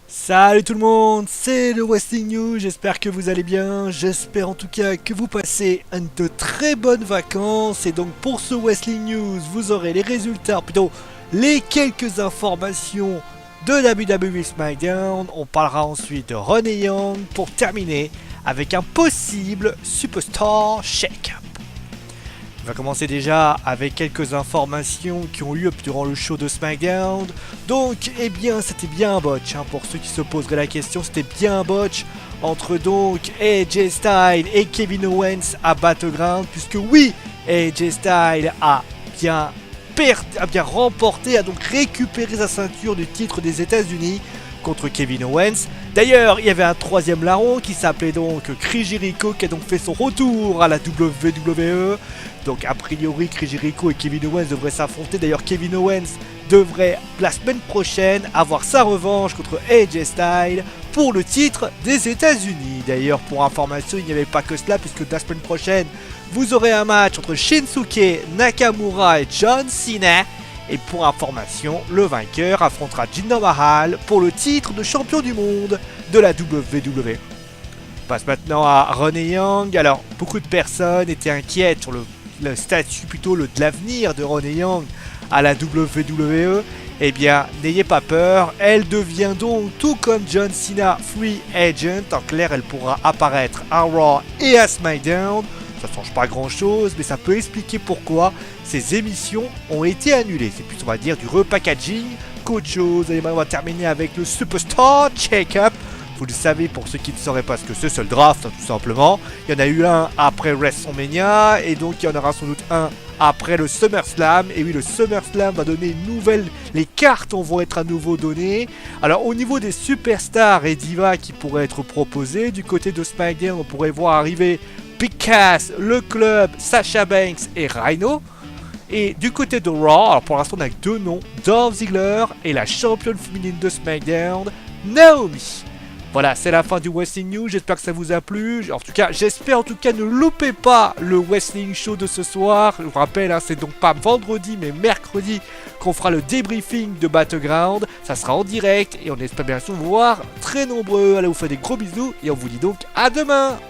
Salut tout le monde, c'est le Wrestling News, j'espère que vous allez bien, j'espère en tout cas que vous passez de très bonnes vacances et donc pour ce Wrestling News vous aurez les résultats, plutôt les quelques informations de WWE SmackDown, on parlera ensuite de Renee Young pour terminer avec un possible Superstar Shake. On va commencer déjà avec quelques informations qui ont eu lieu durant le show de SmackDown. Donc, eh bien, c'était bien un botch, hein, pour ceux qui se poseraient la question, c'était bien un botch entre donc AJ Styles et Kevin Owens à Battleground, puisque oui, AJ Styles a bien remporté, a donc récupéré sa ceinture du titre des États-Unis contre Kevin Owens. D'ailleurs, il y avait un troisième larron qui s'appelait donc Chris Jericho qui a donc fait son retour à la WWE. Donc a priori Chris Jericho et Kevin Owens devraient s'affronter. D'ailleurs Kevin Owens devrait la semaine prochaine avoir sa revanche contre AJ Styles pour le titre des États-Unis. D'ailleurs pour information il n'y avait pas que cela puisque la semaine prochaine vous aurez un match entre Shinsuke Nakamura et John Cena. Et pour information, le vainqueur affrontera Jinder Mahal pour le titre de champion du monde de la WWE. On passe maintenant à Renee Young. Alors, beaucoup de personnes étaient inquiètes sur le statut, plutôt de l'avenir de Renee Young à la WWE. Eh bien, n'ayez pas peur, elle devient donc, tout comme John Cena, free agent. En clair, elle pourra apparaître à Raw et à SmackDown. Ça change pas grand chose, mais ça peut expliquer pourquoi ces émissions ont été annulées. C'est plus, on va dire, du repackaging qu'autre chose. Et on va terminer avec le Superstar Shake-Up. Vous le savez, pour ceux qui ne sauraient pas ce que c'est le draft, hein, tout simplement. Il y en a eu un après WrestleMania, et donc il y en aura sans doute un après le SummerSlam. Et oui, le SummerSlam va donner une nouvelle. Les cartes vont être à nouveau données. Alors, au niveau des superstars et divas qui pourraient être proposés, du côté de SmackDown, on pourrait voir arriver Big Cass, le club, Sasha Banks et Rhino. Et du côté de Raw, alors pour l'instant on a que deux noms, Dolph Ziggler et la championne féminine de SmackDown, Naomi. Voilà, c'est la fin du Wrestling News, j'espère que ça vous a plu. En tout cas, j'espère ne loupez pas le Wrestling Show de ce soir. Je vous rappelle, hein, c'est donc pas vendredi mais mercredi qu'on fera le débriefing de Battleground. Ça sera en direct et on espère bien sûr vous voir très nombreux. Allez, vous faites des gros bisous et on vous dit donc à demain.